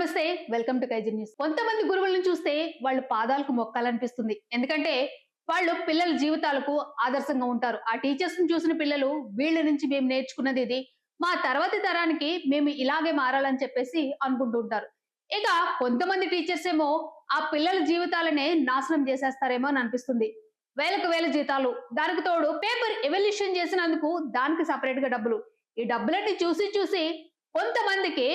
నమస్తే. Welcome to kaizen news. కొంతమంది గురువులను చూస్తే వాళ్ళు పాదాలకు మొక్కాలనిపిస్తుంది. ఎందుకంటే వాళ్ళు పిల్లల జీవితాలకు ఆదర్శంగా ఉంటారు. ఆ టీచర్స్ ని చూసిన పిల్లలు వీళ్ళ నుంచి మేము నేర్చుకున్నది ఇది. మా తర్వాతి తరానికి మేము ఇలాగే మారాలని చెప్పేసి అనుకుంటూ ఉంటారు. ఇక కొంతమంది టీచర్స్ ఏమో ఆ పిల్లల జీవితాలనే నాశనం చేసేస్తారేమో అని అనిపిస్తుంది. వేలకు వేల జీతాలు, దానికి తోడు పేపర్ ఎవల్యూషన్ చేసినందుకు దానికి సపరేట్ గా డబ్బులు. ఈ డబ్బులన్నీ చూసి చూసి కొంతమందికి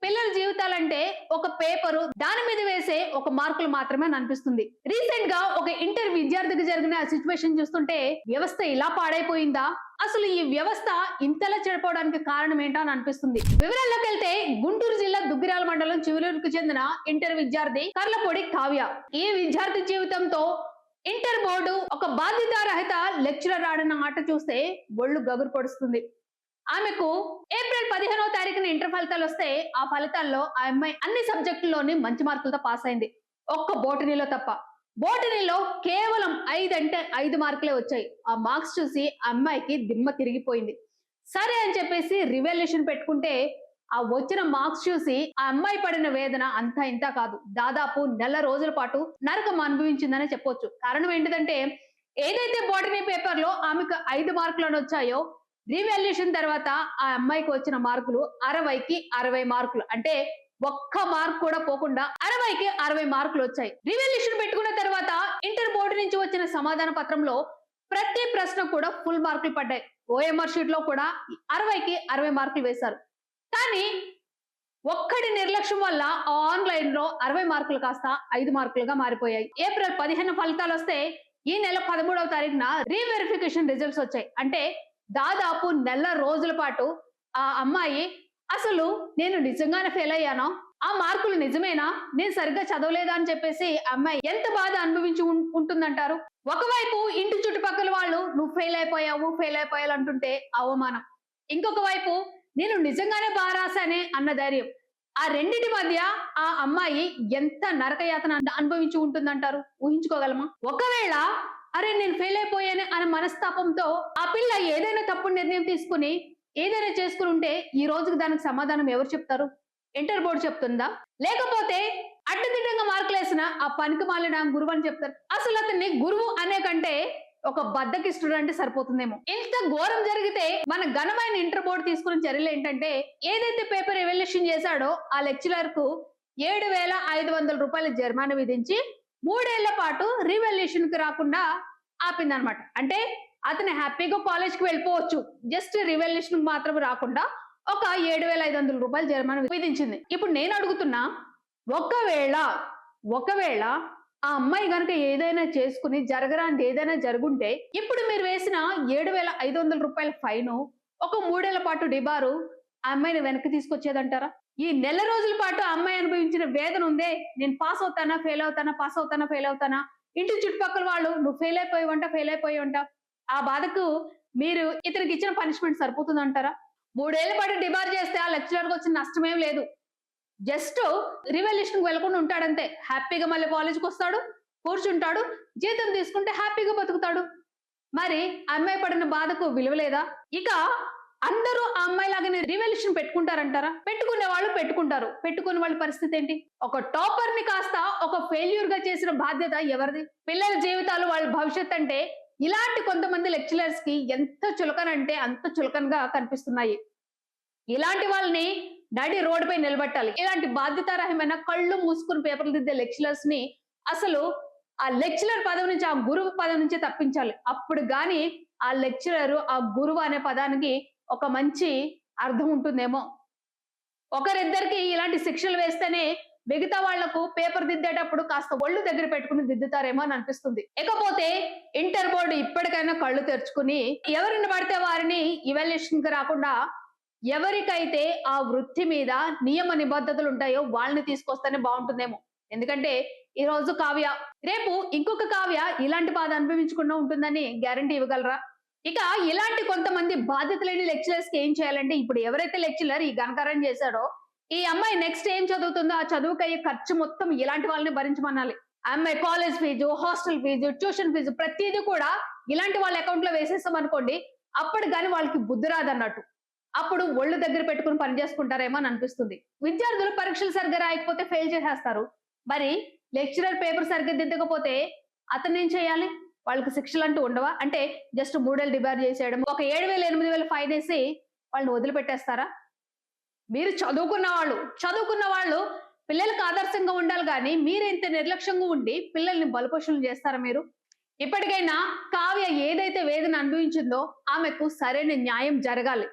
పిల్లల జీవితాలంటే ఒక పేపరు దాని మీద వేసే ఒక మార్కులు మాత్రమే అని అనిపిస్తుంది. రీసెంట్ గా ఒక ఇంటర్ విద్యార్థికి జరిగిన సిచ్యువేషన్ చూస్తుంటే వ్యవస్థ ఇలా పాడైపోయిందా, అసలు ఈ వ్యవస్థ ఇంతలా చెడిపోవడానికి కారణం ఏంటో అని అనిపిస్తుంది. వివరాల్లోకి వెళ్తే గుంటూరు జిల్లా దుగ్గిరాల మండలం చివలూరుకు చెందిన ఇంటర్ విద్యార్థి కర్లపొడి కావ్య. ఈ విద్యార్థి జీవితంతో ఇంటర్ బోర్డు ఒక బాధ్యతారహిత లెక్చరర్ ఆడిన ఆట చూస్తే ఒళ్ళు గగురు పొడుస్తుంది. ఆమెకు ఏప్రిల్ 15వ తారీఖున ఇంటర్ ఫలితాలు వస్తే ఆ ఫలితాల్లో ఆ అమ్మాయి అన్ని సబ్జెక్టుల్లోని మంచి మార్కులతో పాస్ అయింది. ఒక్క బోటనీలో తప్ప. బోటనీలో కేవలం 5 అంటే 5 మార్కులే వచ్చాయి. ఆ మార్క్స్ చూసి ఆ అమ్మాయికి దిమ్మ తిరిగిపోయింది. సరే అని చెప్పేసి రివాల్యుయేషన్ పెట్టుకుంటే ఆ వచ్చిన మార్క్స్ చూసి ఆ అమ్మాయి పడిన వేదన అంతా ఇంత కాదు. దాదాపు నెల రోజుల పాటు నరకం అనుభవించిందనే చెప్పొచ్చు. కారణం ఏంటిదంటే ఏదైతే బోటనీ పేపర్ లో ఆమెకు 5 మార్కులను వచ్చాయో రీవాల్యుయేషన్ తర్వాత ఆ అమ్మాయికి వచ్చిన మార్కులు 60కి 60 మార్కులు. అంటే ఒక్క మార్క్ కూడా పోకుండా 60కి 60 మార్కులు వచ్చాయి. రీవాల్యుయేషన్ పెట్టుకున్న తర్వాత ఇంటర్ బోర్డు నుంచి వచ్చిన సమాధాన పత్రంలో ప్రతి ప్రశ్న కూడా ఫుల్ మార్కులు పడ్డాయి. ఓఎంఆర్ షీట్ లో కూడా 60కి 60 మార్కులు వేశారు. కానీ ఒక్కడి నిర్లక్ష్యం వల్ల ఆన్లైన్ లో 60 మార్కులు కాస్త 5 మార్కులుగా మారిపోయాయి. ఏప్రిల్ 15 ఫలితాలు వస్తే ఈ నెల 13వ తారీఖున రీవెరిఫికేషన్ రిజల్ట్స్ వచ్చాయి. అంటే దాదాపు నెల రోజుల పాటు ఆ అమ్మాయి అసలు నేను నిజంగానే ఫెయిల్ అయ్యానా, ఆ మార్కులు నిజమేనా, నేను సరిగ్గా చదవలేదా అని చెప్పేసి అమ్మాయి ఎంత బాధ అనుభవించి ఉంటుందంటారు. ఒకవైపు ఇంటి చుట్టుపక్కల వాళ్ళు నువ్వు ఫెయిల్ అయిపోయావు అంటుంటే అవమానం, ఇంకొక వైపు నేను నిజంగానే బాగా రాశానే అన్న ధైర్యం. ఆ రెండింటి మధ్య ఆ అమ్మాయి ఎంత నరకయాతన అనుభవించి ఉంటుందంటారు. ఊహించుకోగలమా? ఒకవేళ అరే నేను ఫెయిల్ అయిపోయానే అనే మనస్తాపంతో ఆ పిల్ల ఏదైనా తప్పుడు నిర్ణయం తీసుకుని ఏదైనా చేసుకుని ఉంటే ఈ రోజుకి దానికి సమాధానం ఎవరు చెప్తారు? ఇంటర్ బోర్డు చెప్తుందా, లేకపోతే అడ్డదిడ్డంగా మార్కులు వేసిన ఆ పనికి మాలిన గురువు అని చెప్తారు? అసలు అతన్ని గురువు అనే కంటే ఒక బద్దకిష్టుడు అంటే సరిపోతుందేమో. ఇంత ఘోరం జరిగితే మన ఘనమైన ఇంటర్ బోర్డు తీసుకున్న చర్యలు ఏంటంటే ఏదైతే పేపర్ ఎవల్యూషన్ చేశాడో ఆ లెక్చరర్ కు 7,500 రూపాయల జరిమానా విధించి 3 ఏళ్ల పాటు రీవాల్యుయేషన్ కి రాకుండా ఆపిందనమాట. అంటే అతను హ్యాపీగా కాలేజ్ కి వెళ్ళిపోవచ్చు, జస్ట్ రివాల్యుయేషన్ మాత్రం రాకుండా ఒక 7,500 రూపాయల జరిమానా విధించింది. ఇప్పుడు నేను అడుగుతున్నా, ఒకవేళ ఆ అమ్మాయి గనుక ఏదైనా చేసుకుని జరగరాంది ఏదైనా జరుగుంటే ఇప్పుడు మీరు వేసిన 7,500 రూపాయల ఫైన్, ఒక 3 ఏళ్ల పాటు డిబారు ఆ అమ్మాయిని వెనక్కి తీసుకొచ్చేదంటారా? ఈ నెల రోజుల పాటు ఆ అమ్మాయి అనుభవించిన వేదన ఉందే, నేను పాస్ అవుతానా ఫెయిల్ అవుతానా, పాస్ అవుతానా ఫెయిల్ అవుతానా, ఇంటి చుట్టుపక్కల వాళ్ళు నువ్వు ఫెయిల్ అయిపోయి ఆ బాధకు మీరు ఇతనికి ఇచ్చిన పనిష్మెంట్ సరిపోతుందంటారా? 3 ఏళ్ల పాటు డిబార్ చేస్తే ఆ లెక్చరర్కి వచ్చిన నష్టమేం లేదు. జస్ట్ రివాల్యుయేషన్ వెళ్ళకుండా ఉంటాడంతే. హ్యాపీగా మళ్ళీ కాలేజ్కి వస్తాడు, కూర్చుంటాడు, జీతం తీసుకుంటే హ్యాపీగా బతుకుతాడు. మరి అమ్మాయి పడిన బాధకు విలువ లేదా? ఇక అందరూ ఆ అమ్మాయి లాగానే రివాల్యుయేషన్ పెట్టుకుంటారంటారా? పెట్టుకునే వాళ్ళు పెట్టుకుంటారు, పెట్టుకునే వాళ్ళ పరిస్థితి ఏంటి? ఒక టాపర్ ని కాస్త ఒక ఫెయిల్యూర్ గా చేసిన బాధ్యత ఎవరిది? పిల్లల జీవితాలు, వాళ్ళ భవిష్యత్ అంటే ఇలాంటి కొంతమంది లెక్చరర్స్ కి ఎంత చులకన అంటే అంత చులకనగా కనిపిస్తున్నాయి. ఇలాంటి వాళ్ళని నడి రోడ్డు పై నిలబెట్టాలి. ఇలాంటి బాధ్యతారహమైన కళ్ళు మూసుకుని పేపర్లు దిద్దే లెక్చరర్స్ ని అసలు ఆ లెక్చరర్ పదవి నుంచి, ఆ గురువు పదవి నుంచి తప్పించాలి. అప్పుడు గాని ఆ లెక్చరర్, ఆ గురువు అనే పదానికి ఒక మంచి అర్థం ఉంటుందేమో. ఒకరిద్దరికి ఇలాంటి శిక్షలు వేస్తేనే మిగతా వాళ్లకు పేపర్ దిద్దేటప్పుడు కాస్త ఒళ్ళు దగ్గర పెట్టుకుని దిద్దుతారేమో అని అనిపిస్తుంది. ఇకపోతే ఇంటర్ బోర్డు ఇప్పటికైనా కళ్ళు తెరుచుకుని ఎవరిని పడితే వారిని ఇవాల్యుయేషన్ కి రాకుండా ఎవరికైతే ఆ వృత్తి మీద నియమ నిబద్ధతలు ఉంటాయో వాళ్ళని తీసుకొస్తేనే బాగుంటుందేమో. ఎందుకంటే ఈ రోజు కావ్య, రేపు ఇంకొక కావ్య ఇలాంటి బాధ అనుభవించకుండా ఉంటుందని గ్యారంటీ ఇవ్వగలరా? ఇక ఇలాంటి కొంతమంది బాధ్యత లేని లెక్చరర్స్ కి ఏం చేయాలంటే, ఇప్పుడు ఎవరైతే లెక్చరర్ ఈ ఘనకార్యం చేశాడో ఈ అమ్మాయి నెక్స్ట్ ఏం చదువుతుందో ఆ చదువుకు అయ్యే ఖర్చు మొత్తం ఇలాంటి వాళ్ళని భరించమనాలి. ఆ అమ్మాయి college fees, hostel fees, tuition fees ప్రతిదీ కూడా ఇలాంటి వాళ్ళ అకౌంట్ లో వేసేస్తాం అనుకోండి, అప్పటి కానీ వాళ్ళకి బుద్ధి రాదన్నట్టు. అప్పుడు ఒళ్ళు దగ్గర పెట్టుకుని పని చేసుకుంటారేమో అని అనిపిస్తుంది. విద్యార్థులు పరీక్షలు సరిగ్గా రాయకపోతే ఫెయిల్ చేసేస్తారు. మరి లెక్చరర్ పేపర్ సరిగ్గా దిద్దకపోతే అతనేం చేయాలి? వాళ్ళకి శిక్షలంటూ ఉండవా? అంటే జస్ట్ 3 ఏళ్ళు డిబార్ చేసేయడం, ఒక 7,000, 8,000 ఫైనేసి వాళ్ళని వదిలిపెట్టేస్తారా? మీరు చదువుకున్న వాళ్ళు పిల్లలకు ఆదర్శంగా ఉండాలి గానీ, మీరింత నిర్లక్ష్యంగా ఉండి పిల్లల్ని బలిపశువులను చేస్తారా మీరు? ఇప్పటికైనా కావ్య ఏదైతే వేదన అనుభవించిందో ఆమెకు సరైన న్యాయం జరగాలి.